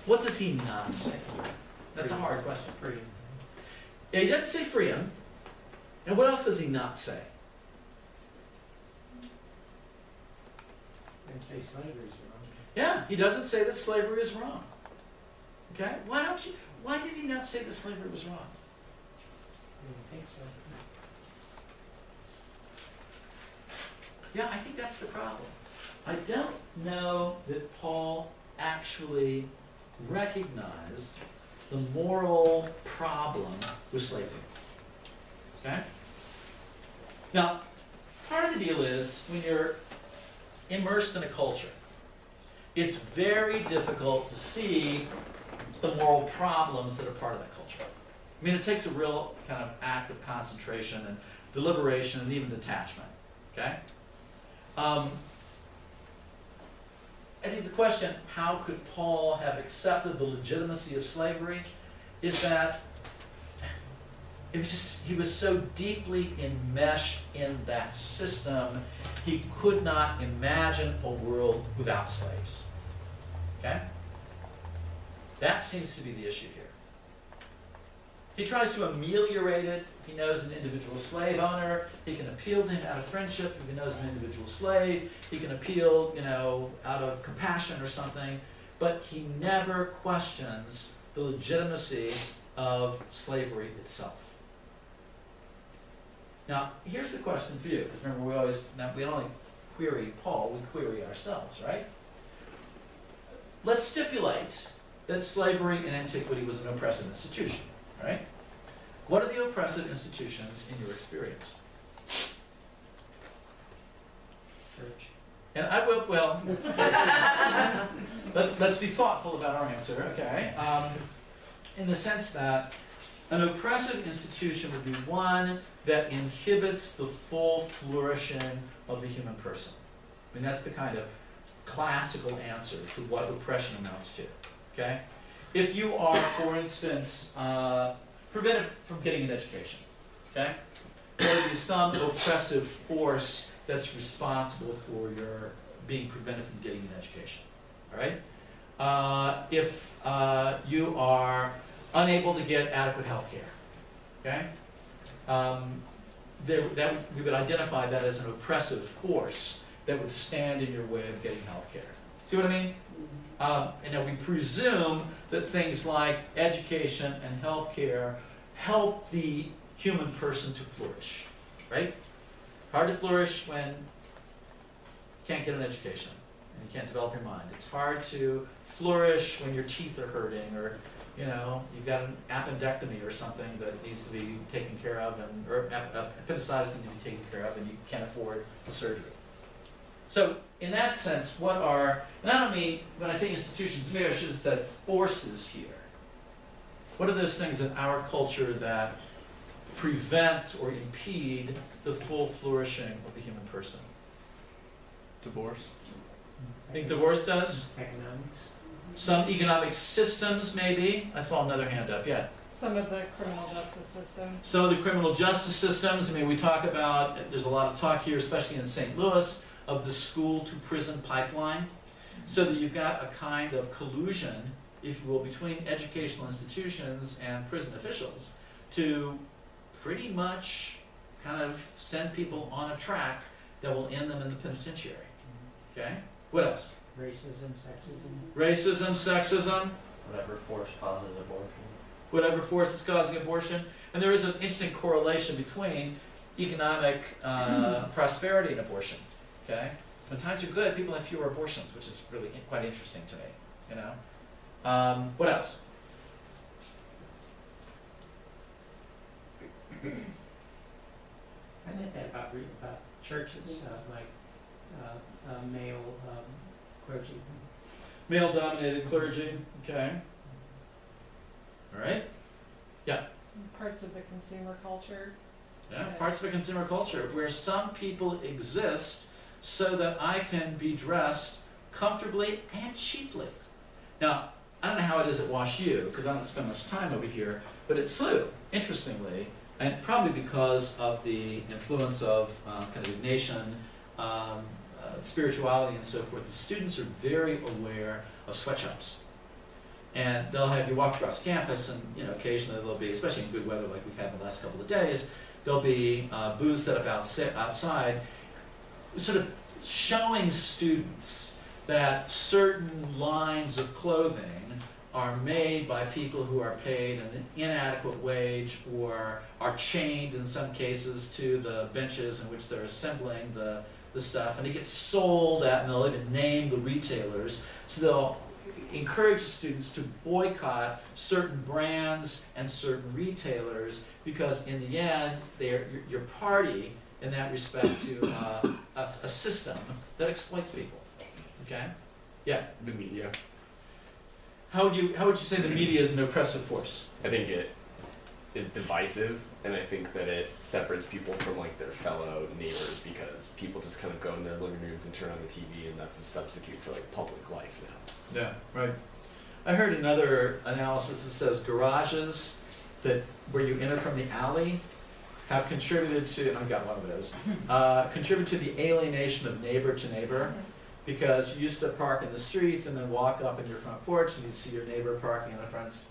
What does he not say here? That's a hard question. Freedom. Yeah, he doesn't say freedom. And what else does he not say? And say slavery is wrong. Yeah, he doesn't say that slavery is wrong. Okay? Why did he not say that slavery was wrong? I didn't think so. Yeah, I think that's the problem. I don't know that Paul actually recognized the moral problem with slavery. Okay? Now, part of the deal is when you're immersed in a culture, it's very difficult to see the moral problems that are part of that culture. I mean, it takes a real kind of act of concentration and deliberation and even detachment. Okay? I think the question, how could Paul have accepted the legitimacy of slavery, is that he was so deeply enmeshed in that system, he could not imagine a world without slaves. Okay? That seems to be the issue here. He tries to ameliorate it. He knows an individual slave owner. He can appeal to him out of friendship. If he knows an individual slave, he can appeal, out of compassion or something. But he never questions the legitimacy of slavery itself. Now, here's the question for you, because remember, we don't only query Paul, we query ourselves, right? Let's stipulate that slavery in antiquity was an oppressive institution, right? What are the oppressive institutions in your experience? Church. And I will, well, let's be thoughtful about our answer, okay? In the sense that an oppressive institution would be one that inhibits the full flourishing of the human person. I mean, that's the kind of classical answer to what oppression amounts to, okay? If you are, for instance, prevented from getting an education, okay? There is some oppressive force that's responsible for your being prevented from getting an education, all right? If you are unable to get adequate health care, okay? We would identify that as an oppressive force that would stand in your way of getting health care. See what I mean? And we presume that things like education and health care help the human person to flourish, right? Hard to flourish when you can't get an education and you can't develop your mind. It's hard to flourish when your teeth are hurting, or you've got an appendectomy or something that needs to be taken care of, or appendicitis needs to be taken care of, and you can't afford the surgery. So in that sense, and I don't mean, when I say institutions, maybe I should have said forces here. What are those things in our culture that prevent or impede the full flourishing of the human person? Divorce. I think divorce does. Economics. Some economic systems, maybe. I saw another hand up, yeah. Some of the criminal justice system. Some of the criminal justice systems, we talk about, there's a lot of talk here, especially in St. Louis, of the school to prison pipeline. So that you've got a kind of collusion, if you will, between educational institutions and prison officials to pretty much kind of send people on a track that will end them in the penitentiary. Okay? What else? Racism, sexism. Racism, sexism. Whatever force causes abortion. Whatever force is causing abortion. And there is an interesting correlation between economic prosperity and abortion. Okay? When times are good, people have fewer abortions, which is really quite interesting to me. What else? I think that about churches, male clergy. Male-dominated clergy. Okay. All right. Yeah. Parts of the consumer culture. Yeah. Parts of the consumer culture where some people exist so that I can be dressed comfortably and cheaply. Now, I don't know how it is at WashU, because I don't spend much time over here, but at SLU, interestingly, and probably because of the influence of kind of Ignatian spirituality and so forth, the students are very aware of sweatshops. And they'll have you walk across campus, and occasionally there'll be, especially in good weather like we've had the last couple of days, there'll be booths set up outside, sort of showing students that certain lines of clothing are made by people who are paid an inadequate wage or are chained in some cases to the benches in which they're assembling the stuff, and it gets sold at, and they'll even name the retailers. So they'll encourage students to boycott certain brands and certain retailers because in the end, you're party in that respect to a system that exploits people. Okay? Yeah. The media. How would you say the media is an oppressive force? I think it is divisive, and I think that it separates people from like their fellow neighbors because people just kind of go in their living rooms and turn on the TV, and that's a substitute for like public life now. Yeah, right. I heard another analysis that says garages that where you enter from the alley have contributed to, and I've got one of those, contributed to the alienation of neighbor to neighbor. Because you used to park in the streets and then walk up in your front porch and you'd see your neighbor parking in the front,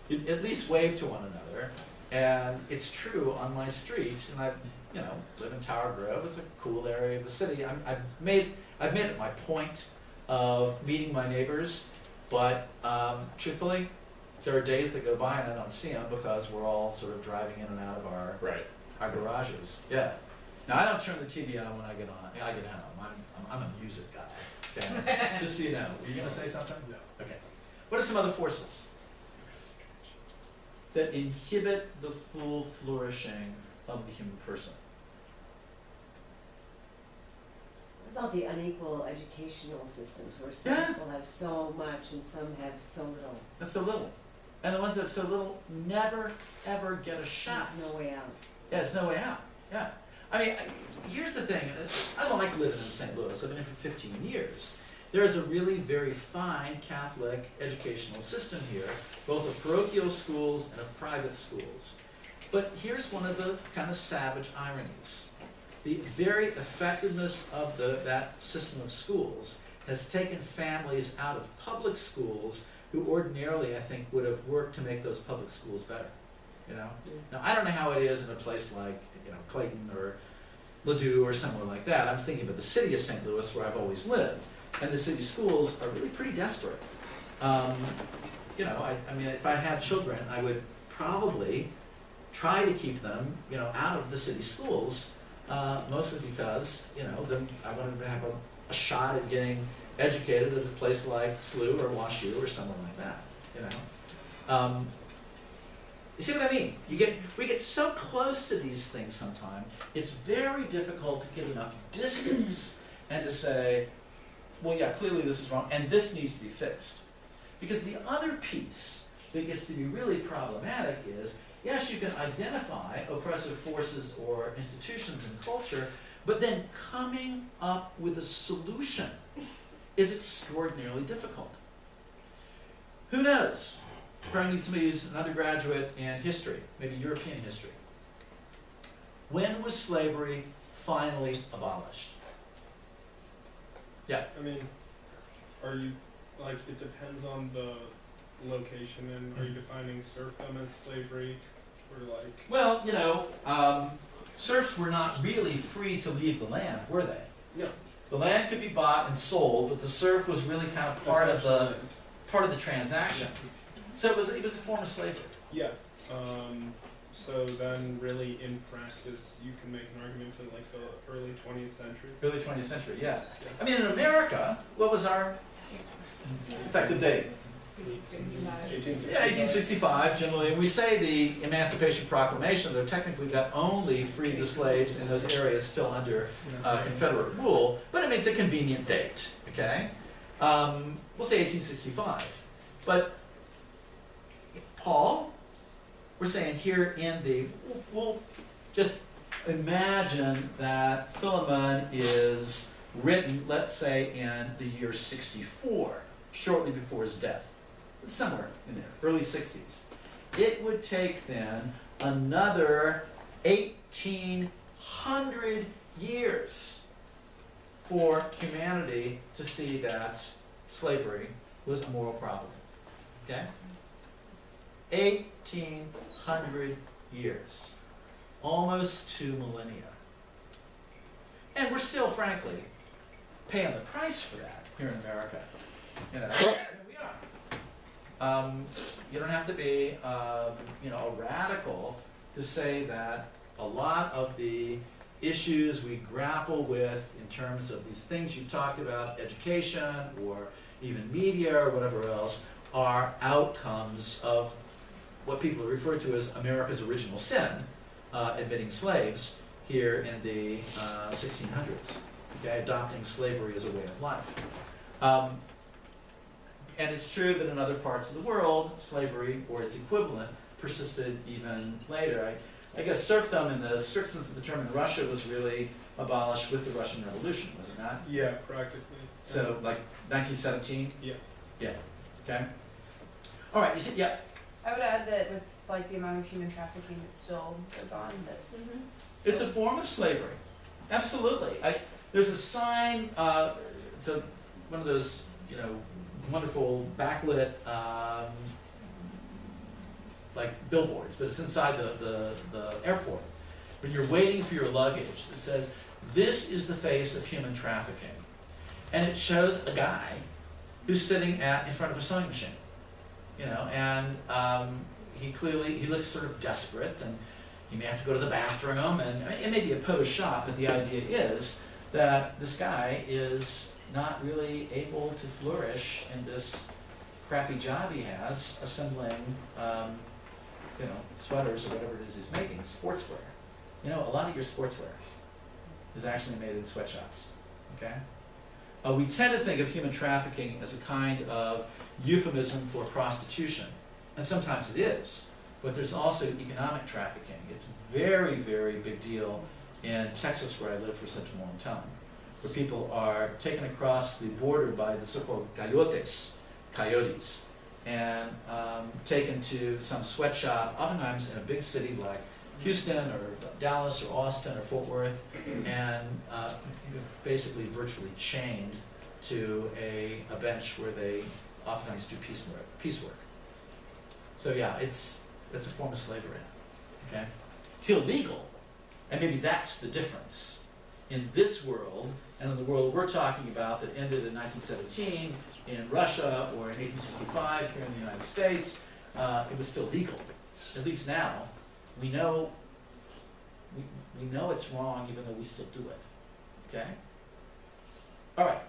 you'd at least wave to one another. And it's true on my street, and I, live in Tower Grove. It's a cool area of the city. I've made it my point of meeting my neighbors, but truthfully, there are days that go by and I don't see them because we're all sort of driving in and out of our garages. Yeah. Now I don't turn the TV on when I get on. I get home. I'm a music guy. Okay? Just so you know. Were you going to say something? No. Okay. What are some other forces that inhibit the full flourishing of the human person? What about the unequal educational systems where some people have so much and some have so little? That's so little. And the ones that have so little never, ever get a shot. There's no way out. Yeah, there's no way out. Yeah. I mean, here's the thing. I don't like living in St. Louis. I've been here for 15 years. There is a really very fine Catholic educational system here, both of parochial schools and of private schools. But here's one of the kind of savage ironies. The very effectiveness of that system of schools has taken families out of public schools who ordinarily, I think, would have worked to make those public schools better. Now, I don't know how it is in a place like Clayton or Ladue or somewhere like that. I'm thinking about the city of St. Louis where I've always lived. And the city schools are really pretty desperate. I mean, if I had children, I would probably try to keep them, out of the city schools, mostly because, then I wanted to have a shot at getting educated at a place like SLU or WashU or somewhere like that, You see what I mean? We get so close to these things sometimes, it's very difficult to get enough distance and to say, well, yeah, clearly this is wrong, and this needs to be fixed. Because the other piece that gets to be really problematic is, yes, you can identify oppressive forces or institutions and culture, but then coming up with a solution is extraordinarily difficult. Who knows? Probably need somebody who's an undergraduate in history, maybe European history. When was slavery finally abolished? Yeah. I mean, are you, it depends on the location, and are you defining serfdom as slavery, or Well, serfs were not really free to leave the land, were they? No. The land could be bought and sold, but the serf was really kind of part of the transaction. So it was a form of slavery. Yeah. So then, really, in practice, you can make an argument to the early 20th century. Early 20th century, yes. I mean, in America, what was our effective date? 1865. Yeah, 1865, generally. And we say the Emancipation Proclamation, though technically that only freed the slaves in those areas still under Confederate rule, but it makes a convenient date, okay? We'll say 1865. But Paul, we're saying here we'll just imagine that Philemon is written, let's say, in the year 64, shortly before his death. It's somewhere in there, early 60s. It would take then another 1,800 years for humanity to see that slavery was a moral problem. Okay? 1,800 years. Almost 2 millennia. And we're still, frankly, paying the price for that here in America. You know, we are. You don't have to be, you know, a radical to say that a lot of the issues we grapple with in terms of these things you talked about, education or even media or whatever else, are outcomes of what people refer to as America's original sin, admitting slaves here in the 1600s, okay, adopting slavery as a way of life. And it's true that in other parts of the world, slavery or its equivalent persisted even later. I guess serfdom in the strict sense of the term in Russia was really abolished with the Russian Revolution, was it not? Yeah, practically. So, like 1917? Yeah. Yeah. Okay. All right. You said yeah. I would add that with like the amount of human trafficking that still goes on, that It's a form of slavery. Absolutely. There's a sign. It's one of those, you know, wonderful backlit like billboards, but it's inside the airport. When you're waiting for your luggage, it says, "This is the face of human trafficking," and it shows a guy who's sitting in front of a sewing machine, you know, and he looks sort of desperate, and he may have to go to the bathroom, and it may be a posed shot, but the idea is that this guy is not really able to flourish in this crappy job he has assembling, you know, sweaters or whatever it is he's making, sportswear. You know, a lot of your sportswear is actually made in sweatshops, okay? We tend to think of human trafficking as a kind of euphemism for prostitution, and sometimes it is, but there's also economic trafficking. It's a very, very big deal in Texas, where I lived for such a long time, where people are taken across the border by the so-called coyotes, and taken to some sweatshop, oftentimes in a big city like Houston or Dallas or Austin or Fort Worth, and basically virtually chained to a bench where they oftentimes do piecework. So yeah, it's a form of slavery. Okay, it's illegal, and maybe that's the difference in this world and in the world we're talking about that ended in 1917 in Russia or in 1865 here in the United States. It was still legal. At least now, we know it's wrong, even though we still do it. Okay. All right.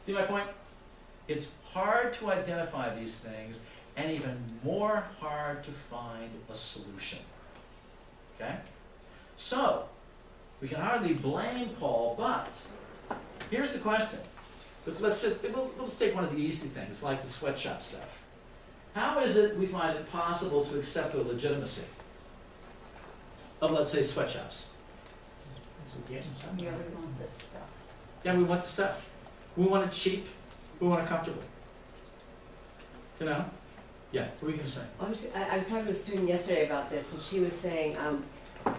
See my point? It's hard to identify these things, and even more hard to find a solution. Okay? So, we can hardly blame Paul, but here's the question. Let's take one of the easy things, like the sweatshop stuff. How is it we find it possible to accept the legitimacy of, let's say, sweatshops? Because we're getting some. Yeah, we want this stuff. Yeah, we want the stuff. We want it cheap. We want it comfortable. You know? Yeah, what were you going to say? I was talking to a student yesterday about this, and she was saying,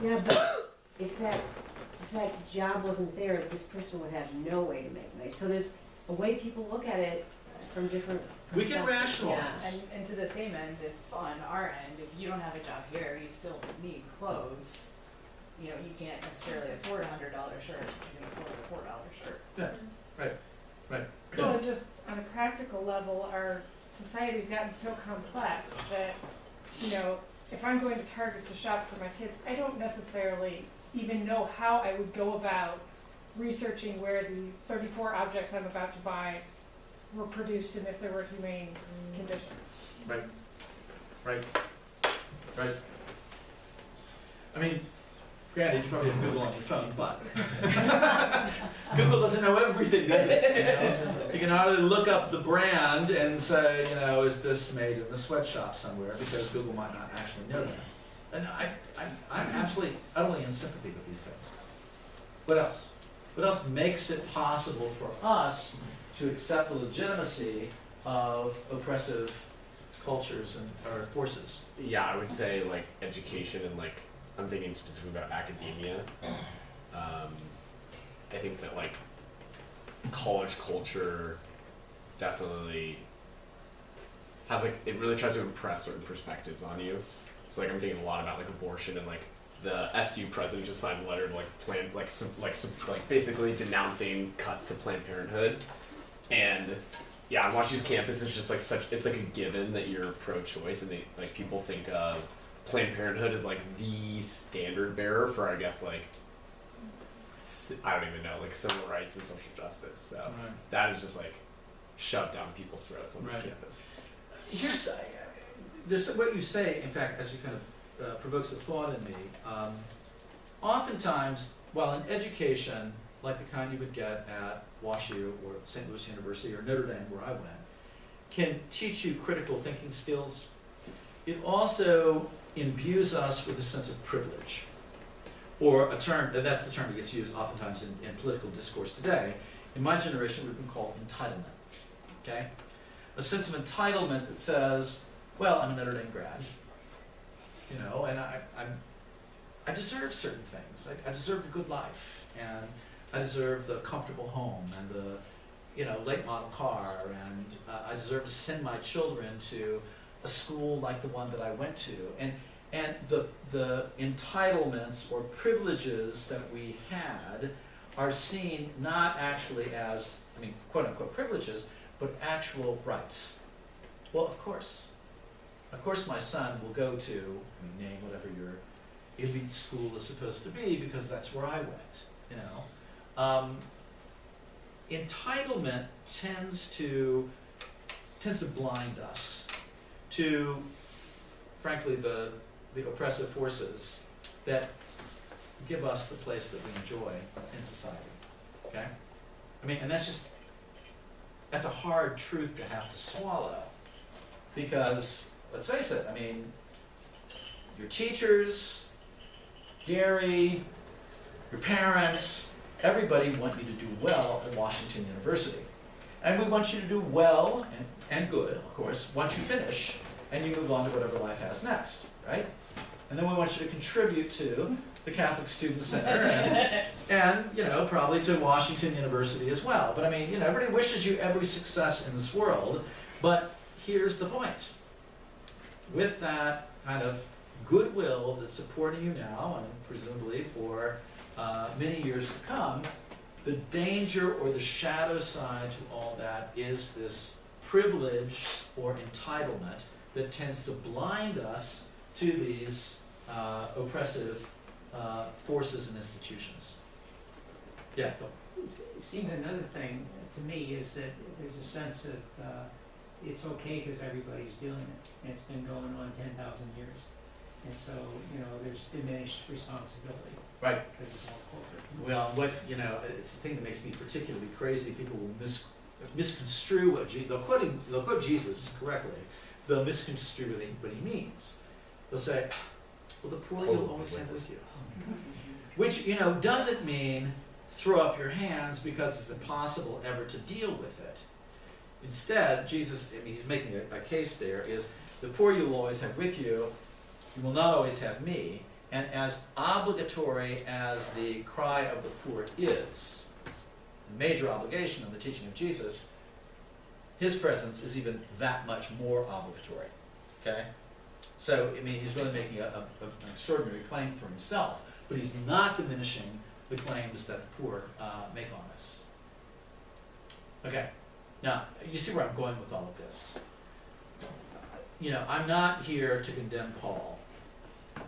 yeah, but if that job wasn't there, this person would have no way to make money. So there's a way people look at it from different We can perspectives. rationalize. and to the same end, if on our end, if you don't have a job here, you still need clothes. You know, you can't necessarily afford $100 shirt. You can afford a $4 shirt. Yeah, right. Well, just on a practical level, our society's gotten so complex that, you know, if I'm going to Target to shop for my kids, I don't necessarily even know how I would go about researching where the 34 objects I'm about to buy were produced and if there were humane conditions. Right. I mean, granted, you probably have Google on your phone, but Google doesn't know everything, does it? You know? You can hardly look up the brand and say, you know, is this made in the sweatshop somewhere, because Google might not actually know that. And I'm absolutely, utterly in sympathy with these things. What else? What else makes it possible for us to accept the legitimacy of oppressive cultures and or forces? Yeah, I would say like education and like I'm thinking specifically about academia. I think that like college culture definitely has like, it really tries to impress certain perspectives on you. So like I'm thinking a lot about like abortion, and like the SU president just signed a letter to like basically denouncing cuts to Planned Parenthood. And yeah, on WashU's campus it's just like it's like a given that you're pro-choice, and they like people think of Planned Parenthood as like the standard bearer for, I guess, like I don't even know, like civil rights and social justice. So Right. that is just like shoved down people's throats on this Right. campus. Here's, there's what you say, in fact, as you kind of provokes a thought in me. Oftentimes, while in education, like the kind you would get at WashU or St. Louis University or Notre Dame, where I went, can teach you critical thinking skills, it also imbues us with a sense of privilege. Or a term, and that's the term that gets used oftentimes in political discourse today. In my generation, we've been called entitlement, okay? A sense of entitlement that says, well, I'm a Notre Dame grad, you know, and I deserve certain things. I deserve a good life, and I deserve the comfortable home and the, you know, late model car, and I deserve to send my children to a school like the one that I went to. And the entitlements or privileges that we had are seen not actually as, I mean, quote unquote privileges, but actual rights. Well, of course my son will go to, I mean, name whatever your elite school is supposed to be, because that's where I went, you know. Entitlement tends to blind us to, frankly, the oppressive forces that give us the place that we enjoy in society, okay? I mean, and that's a hard truth to have to swallow, because, let's face it, I mean, your teachers, Gary, your parents, everybody want you to do well at Washington University. And we want you to do well and good, of course, once you finish, and you move on to whatever life has next, right? And then we want you to contribute to the Catholic Student Center and you know, probably to Washington University as well. But I mean, you know, everybody wishes you every success in this world, but here's the point. With that kind of goodwill that's supporting you now, and presumably for many years to come, the danger or the shadow side to all that is this privilege or entitlement that tends to blind us to these oppressive forces and institutions. Yeah, Phil. It seems another thing to me is that there's a sense of it's okay because everybody's doing it. And it's been going on 10,000 years. And so, you know, there's diminished responsibility. Right. Because it's all corporate. Well, what, you know, it's the thing that makes me particularly crazy. People will misconstrue what they'll quote Jesus correctly. They'll misconstrue what he means. They'll say, well, the poor you'll always have with you. Which, you know, doesn't mean throw up your hands because it's impossible ever to deal with it. Instead, Jesus, I mean, he's making a case there, is the poor you'll always have with you, you will not always have me, and as obligatory as the cry of the poor is, a major obligation of the teaching of Jesus, his presence is even that much more obligatory, okay? So, I mean, he's really making an extraordinary claim for himself, but he's not diminishing the claims that the poor make on us. Okay, now, you see where I'm going with all of this. You know, I'm not here to condemn Paul,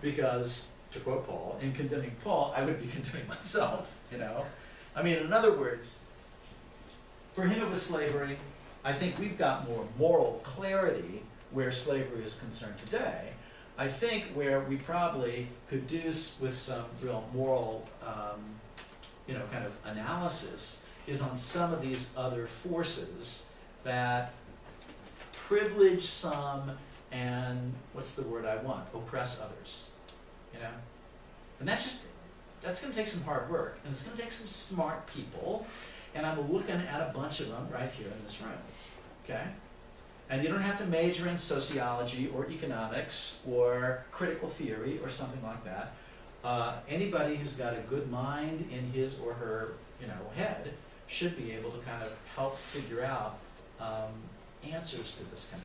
because, to quote Paul, in condemning Paul, I would be condemning myself, you know? I mean, in other words, for him it was slavery. I think we've got more moral clarity where slavery is concerned today. I think where we probably could do with some real moral, you know, kind of analysis is on some of these other forces that privilege some and, what's the word I want, oppress others, you know? And that's going to take some hard work, and it's going to take some smart people, and I'm looking at a bunch of them right here in this room, okay? And you don't have to major in sociology or economics or critical theory or something like that. Anybody who's got a good mind in his or her, you know, head should be able to kind of help figure out answers to this kind of